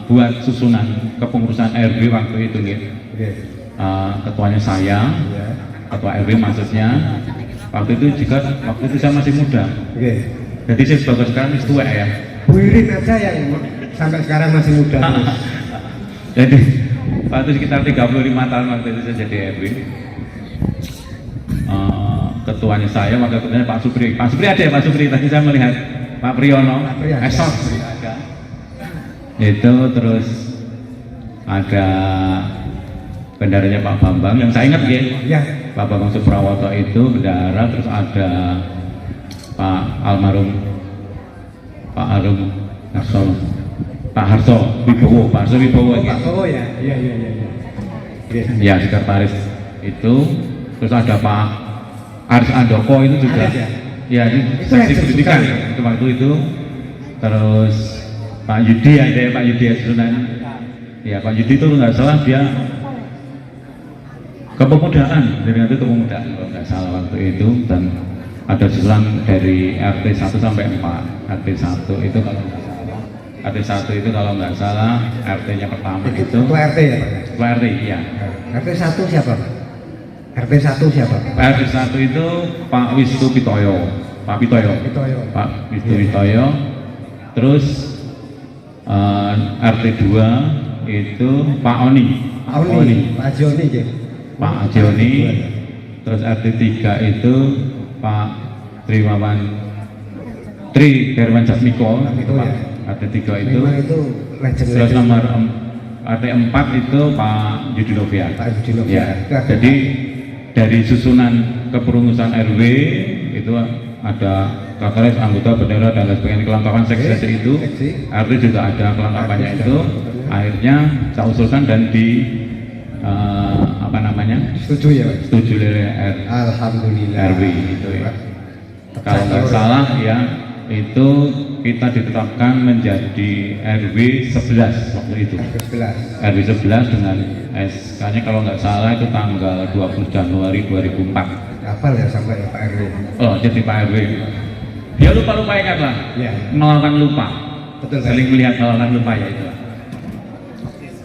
buat susunan kepengurusan RW waktu itu gitu. Ketuanya saya, ketua RW maksudnya. Waktu itu saya masih muda. Jadi saya sebagai sekarang itu tua ya. Bu Irin aja yang sampai sekarang masih muda. Jadi waktu sekitar 35 tahun waktu itu saya jadi RW. Ketuanya saya, wakil ketuanya Pak Supri. Pak Supri ada ya Pak Supri? Tadi saya melihat Pak Priyono, Esok ada. Itu terus ada bendaranya Pak Bambang yang saya ingat ya. Pak Bambang Suprawoto itu bendara, terus ada Pak Almarhum Pak Harso Wibowo, Pak Harso Wibowo ya. Ya sekretaris itu, terus ada Pak Aris Andoko itu juga. Ya ini seksi pendidikan itu waktu itu. Terus Pak Yudi ada ya, Pak Yudi Sunan. Ya Pak Yudi itu nggak salah dia kepemudaan, dari itu kepemudaan kalau nggak salah waktu itu, dan ada susulan dari RT 1 sampai 4. RT 1 itu kalau nggak salah, RT 1 itu kalau nggak salah RT-nya pertama itu Ketua RT ya Pak? Ketua RT, iya. RT 1 siapa Pak? RT 1 siapa? RT 1 itu Pak Wisnu Pitoyo, Pak Pitoyo. Pak Wisnu Pitoyo. Terus RT 2 itu Pak Oni. Pak Joni ya? Pak Joni. Terus RT 3 itu Pak Tri Herman Jasmiko. RT 3 itu. Terus nomor RT 4 itu Pak Yudi Novian. Ya. Jadi dari susunan kepengurusan RW itu ada sekretaris, anggota, bendera dan lain sebagainya, kelengkapan seksi itu. RT juga ada kelengkapannya itu. Akhirnya saya usulkan dan setuju oleh Alhamdulillah. RW itu ya. Kalau nggak salah ya, itu kita ditetapkan menjadi RW 11 waktu itu. RW 11 dengan SK-nya kalau nggak salah itu tanggal 20 Januari 2004. Hafal ya sampai Pak RW. Oh, jadi Pak RW. Dia lupa ingat lah. Ya. Melakukan lupa. Betul. Saling melihat melakukan lupa ya itu.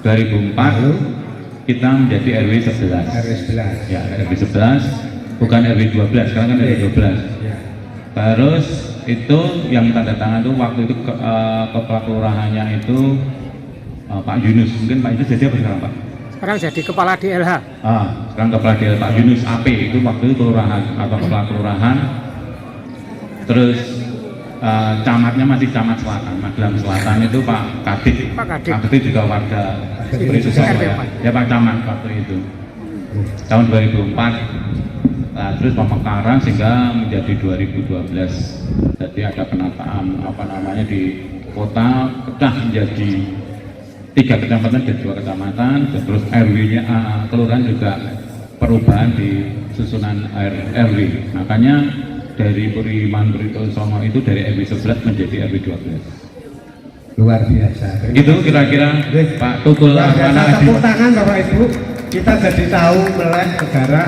2004 kita menjadi RW 11. RW 11. Ya, RW 11 bukan RW 12, sekarang kan RW 12. Ya. Terus itu yang tanda tangan itu waktu itu kepala kelurahannya itu Pak Yunus. Mungkin Pak Yunus jadi apa sekarang Pak? Sekarang jadi kepala DLH. Sekarang kepala DLH Pak Yunus AP itu waktu itu kelurahan atau kepala kelurahan. Terus camatnya masih camat Selatan, Magelang Selatan itu Pak Kadit. Kadit juga warga Susomo ya Pak Camat waktu itu. Tahun 2004. Nah, terus pemekaran sehingga menjadi 2012. Jadi ada penataan di kota pecah menjadi 3 kecamatan dan 2 kecamatan. Terus RW-nya kelurahan juga perubahan di susunan RW. Makanya dari Puriman Britosomo itu dari RW 11 menjadi RW 12. Luar biasa. Itu kira-kira Pak Tukul. Tepuk tangan Bapak Ibu. Kita jadi tahu melek negara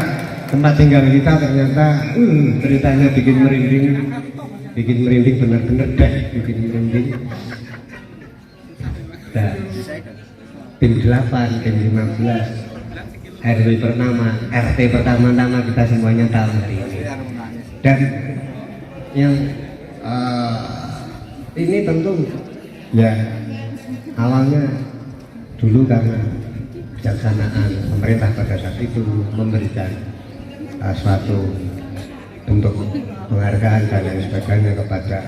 tempat tinggal kita ternyata ceritanya bikin merinding benar-benar deh, bikin merinding. Dan tim 8, tim 15 RW pertama, RT pertama-tama kita semuanya tahu hari ini. Dan yang ini tentu ya awalnya dulu karena kebijaksanaan pemerintah pada saat itu memberikan suatu bentuk penghargaan dan lain sebagainya kepada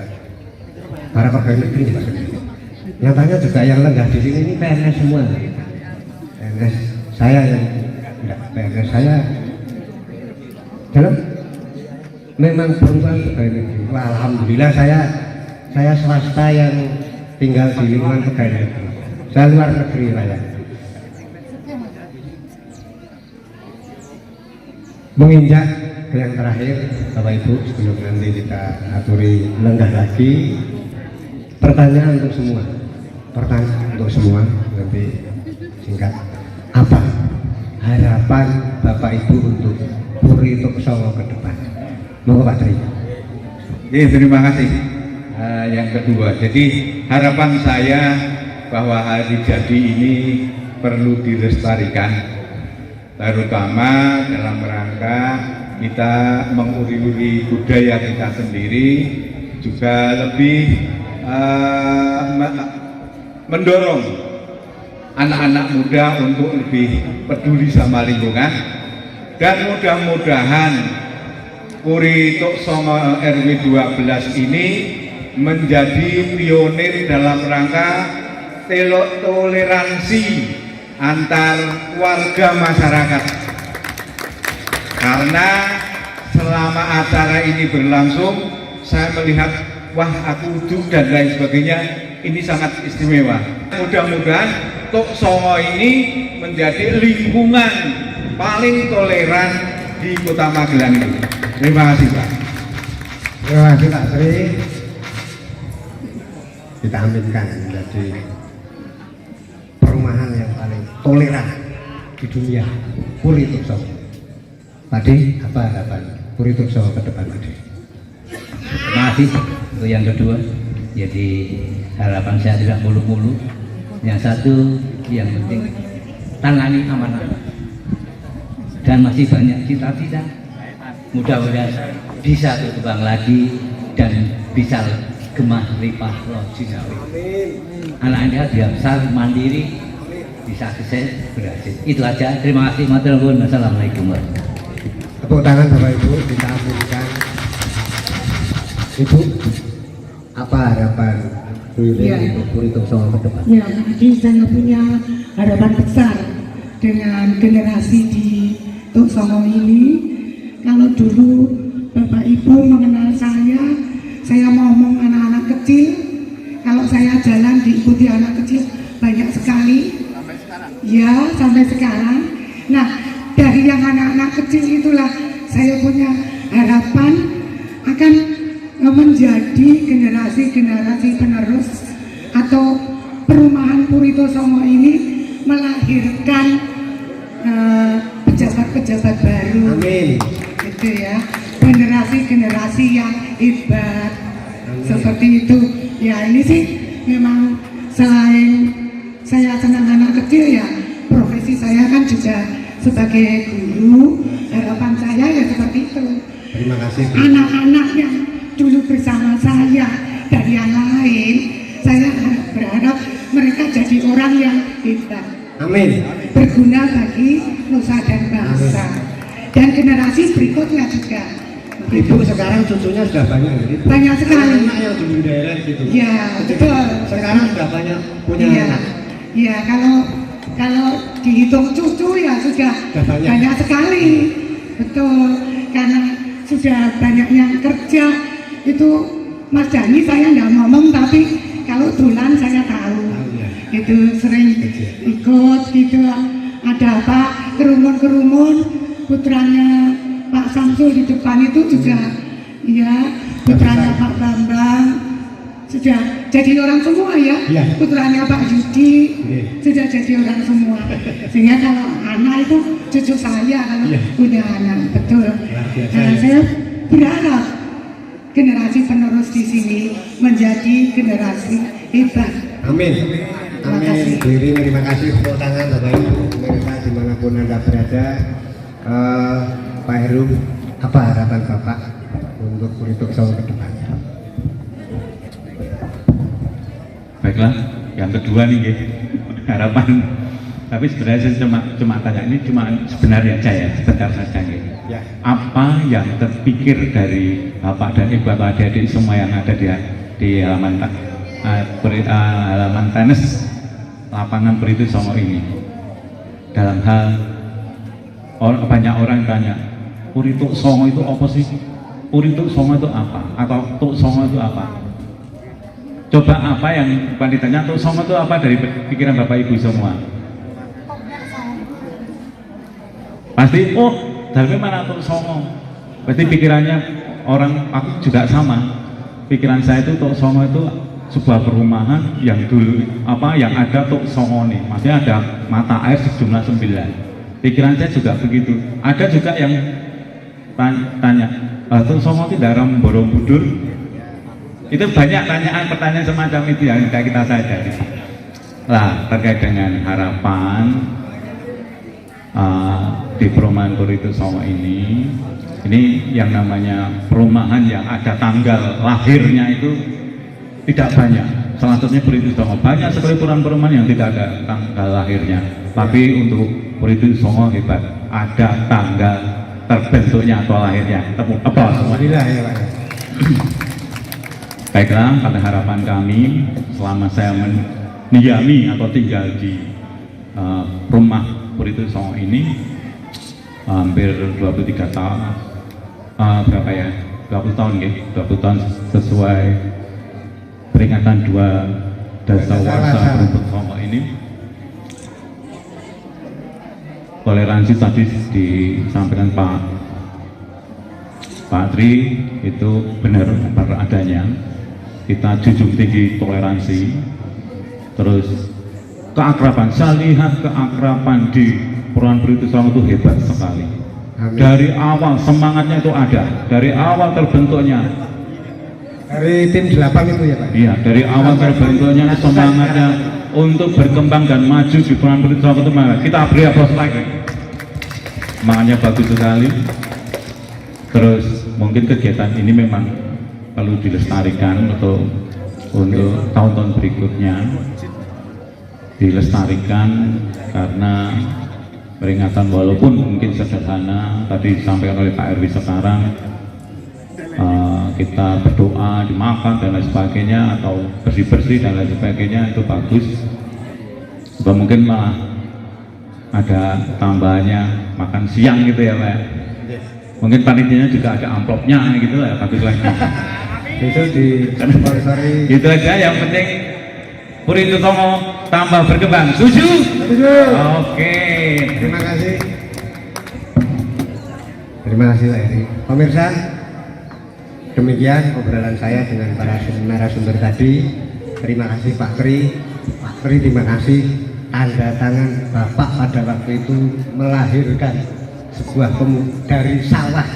para pegawai negeri. Nyatanya juga yang lenggah di sini ini PNS semua. PNS saya yang enggak, PNS saya dalam memang perempuan pegawai negeri. Wah, alhamdulillah saya swasta yang tinggal di lingkungan pegawai negeri. Saya luar negeri saya. Menginjak ke yang terakhir, Bapak Ibu, sebelum nanti kita aturi lenggah lagi, pertanyaan untuk semua. Pertanyaan untuk semua, nanti singkat. Apa harapan Bapak Ibu untuk Puri Tuksongo ke depan? Monggo Pak Tri. Oke, terima kasih. Yang kedua, jadi harapan saya bahwa hari jadi ini perlu dilestarikan, terutama dalam rangka kita menguri-uri budaya kita sendiri, juga lebih mendorong anak-anak muda untuk lebih peduli sama lingkungan, dan mudah-mudahan Puri Tuksongo RW 12 ini menjadi pionir dalam rangka toleransi antar warga masyarakat. Karena selama acara ini berlangsung, saya melihat wah akudu dan lain sebagainya ini sangat istimewa. Mudah-mudahan Tuksongo ini menjadi lingkungan paling toleran di Kota Magelang ini. Terima kasih Pak. Terima kasih Pak Tri. Kita aminkan menjadi perumahan yang paling toleran di dunia, Puri Tuksongo. Tadi apa harapan Puri Tuksongo ke depan tadi? Terima kasih. Untuk yang kedua, jadi harapan saya tidak mulu-mulu. Yang satu, yang penting tangani amanah. Dan masih banyak cita-cita. Mudah-mudahan bisa berkembang lagi dan bisa gemah lipah roh jinawi. Anak-anak dia besar mandiri, bisa sukses berhasil. Itu aja. Terima kasih. Matur nuwun. Wassalamualaikum warahmatullahi wabarakatuh. Tepuk tangan Bapak Ibu, kita aminkan. Ibu, apa harapan untuk Puri Tuksongo ke depan? Ya, jadi saya punya harapan besar dengan generasi di Tuksongo ini. Kalau dulu Bapak Ibu mengenal saya ngomong anak-anak kecil. Kalau saya jalan diikuti anak kecil banyak sekali. Sampai sekarang? Ya, sampai sekarang. Nah, dari yang anak-anak kecil itulah saya punya harapan akan menjadi generasi-generasi penerus atau perumahan Puri Tuksongo ini melahirkan pejabat-pejabat baru. Amin. Gitu ya, generasi-generasi yang hebat. Amin. Seperti itu. Ya ini sih memang selain saya senang anak kecil ya, profesi saya kan juga sebagai guru. Harapan saya ya seperti itu. Terima kasih. Anak-anak yang dulu bersama saya dari yang lain, saya berharap mereka jadi orang yang hebat. Amin. Berguna bagi nusa dan bangsa. Dan generasi berikutnya juga. Ibu sekarang cucunya sudah banyak. Ibu. Banyak sekali. Anak yang dulu di daerah gitu. Ya, betul. Sekarang sudah banyak punya Iya. anak. Ya, kalau dihitung cucu ya sudah banyak. banyak sekali. Betul. Karena sudah banyak yang kerja. Itu Mas Dani saya nggak ngomong, tapi kalau Dulan saya tahu. Ya. Itu sering ikut gitu. Ada apa kerumun-kerumun, putranya Pak Samsul di depan itu juga ya, putranya Pak Bambang sudah jadi orang semua ya. Iya. Putranya Pak Yudi Iya. sudah jadi orang semua. Sehingga kalau anak itu cucu saya kalau Iya. punya anak, betul. biasa Nah, ya. saya berharap generasi penerus di sini menjadi generasi hebat. Amin. Terima Amin. kasih. Bu Irin, terima kasih tepuk tangan Bapak Ibu pemirsa dimanapun Anda berada. Pak Heru, apa harapan Bapak untuk Purituk Songo ke depan? Baiklah, yang kedua nih nggih, harapan. Tapi sebenarnya saya cuma tanya, ini cuma sebenarnya aja ya, sebentar saja nggih. Ya. Apa yang terpikir dari Bapak dan Ibu atau adik-adik semua yang ada di halaman halaman tenis lapangan Purituk Songo ini, dalam hal banyak orang tanya, Purituk Songo itu apa sih? Purituk Songo itu apa? Atau Tuk Songo itu apa? Coba apa yang ditanya Tuk Songo itu apa dari pikiran Bapak Ibu semua? Pasti, oh dari mana Tuk Songo? Berarti pikirannya orang, aku juga sama. Pikiran saya itu Tuk Songo itu sebuah perumahan yang dulu yang ada Tuk Songo nih, maksudnya ada mata air sejumlah 9. Pikiran saya juga begitu. Ada juga yang tanya, Tuk Songo itu daerah Borobudur. Itu banyak pertanyaan semacam itu yang kita sadari. Lah, terkait dengan harapan di perumahan Purituk Songo ini yang namanya perumahan yang ada tanggal lahirnya itu tidak banyak. Salah satunya Purituk Songo. Banyak sekali perumahan yang tidak ada tanggal lahirnya. Tapi untuk Purituk Songo hebat, ada tanggal terbentuknya atau lahirnya. Tepuk apa semua. Alhamdulillah ya Pak. Baiklah, pada harapan kami selama saya mendiami atau tinggal di rumah Purituk Songo ini hampir 23 tahun, berapa ya? 20 tahun ya, 20 tahun sesuai peringatan 2 dasawarsa Purituk Songo ini. Toleransi tadi disampaikan Pak Tri itu benar adanya. Kita junjung tinggi toleransi, terus keakraban. Saya lihat keakraban di perumahan Purituk Songo itu hebat sekali. Amin. Dari awal semangatnya itu ada, dari awal terbentuknya. Dari tim 8 itu ya Pak? Iya, dari awal terbentuknya semangatnya untuk berkembang dan maju di perumahan Purituk Songo itu kita beri aplaus lagi. Semangatnya bagus sekali. Terus mungkin kegiatan ini memang perlu dilestarikan untuk tahun-tahun berikutnya, dilestarikan karena peringatan walaupun mungkin sederhana tadi disampaikan oleh Pak RW sekarang, kita berdoa dimakan dan lain sebagainya atau bersih-bersih dan lain sebagainya itu bagus. Juga mungkin malah ada tambahannya makan siang gitu ya Pak. Mungkin panitianya juga ada amplopnya gitu lah, bagus lagi. Besok di sponsori. Gitu aja, yang penting Purituk Songo tambah berkembang. Setuju? Setuju. Oke. Terima kasih. Terima kasih Pak Heri. Pemirsa, demikian obrolan saya dengan para narasumber tadi. Terima kasih Pak Tri. Pak Tri, terima kasih. Tanda tangan Bapak pada waktu itu melahirkan sebuah dari sawah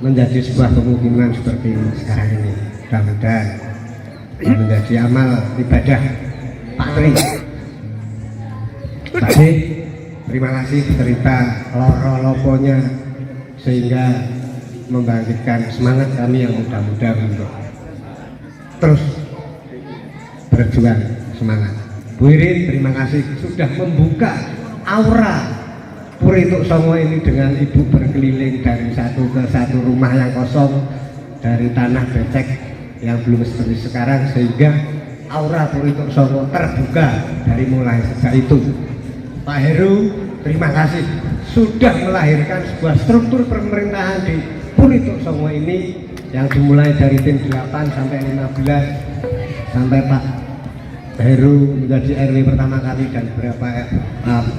menjadi sebuah pemukiman seperti sekarang ini. Mudah-mudahan menjadi amal ibadah Pak Tri. Tadi terima kasih cerita loro-loponya sehingga membangkitkan semangat kami yang muda-muda untuk terus berjuang semangat. Bu Irin, terima kasih sudah membuka aura Purituk Songo ini dengan ibu berkeliling dari satu ke satu rumah yang kosong, dari tanah becek yang belum seperti sekarang, sehingga aura Purituk Songo terbuka dari mulai sejak itu. Pak Heru, terima kasih sudah melahirkan sebuah struktur pemerintahan di Purituk Songo ini yang dimulai dari tim 8 sampai 15 sampai Pak Heru menjadi RW pertama kali dan beberapa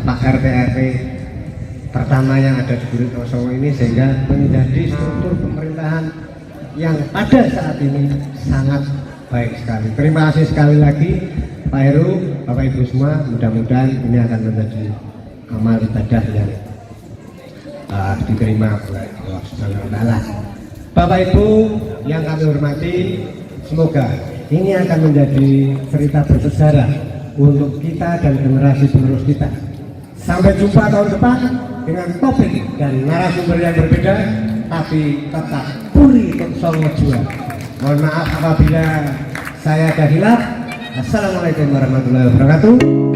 Pak RT RW pertama yang ada di Purituk Songo ini, sehingga menjadi struktur pemerintahan yang pada saat ini sangat baik sekali. Terima kasih sekali lagi Pak Heru, Bapak Ibu semua, mudah-mudahan ini akan menjadi amal ibadah yang diterima oleh Allah Subhanahu wa Ta'ala. Bapak Ibu yang kami hormati, semoga ini akan menjadi cerita bersejarah untuk kita dan generasi penerus kita. Sampai jumpa tahun depan dengan topik dan narasumber yang berbeda, tapi tetap Puri Songo Jua. Mohon maaf apabila saya ada hilaf. Assalamualaikum warahmatullahi wabarakatuh.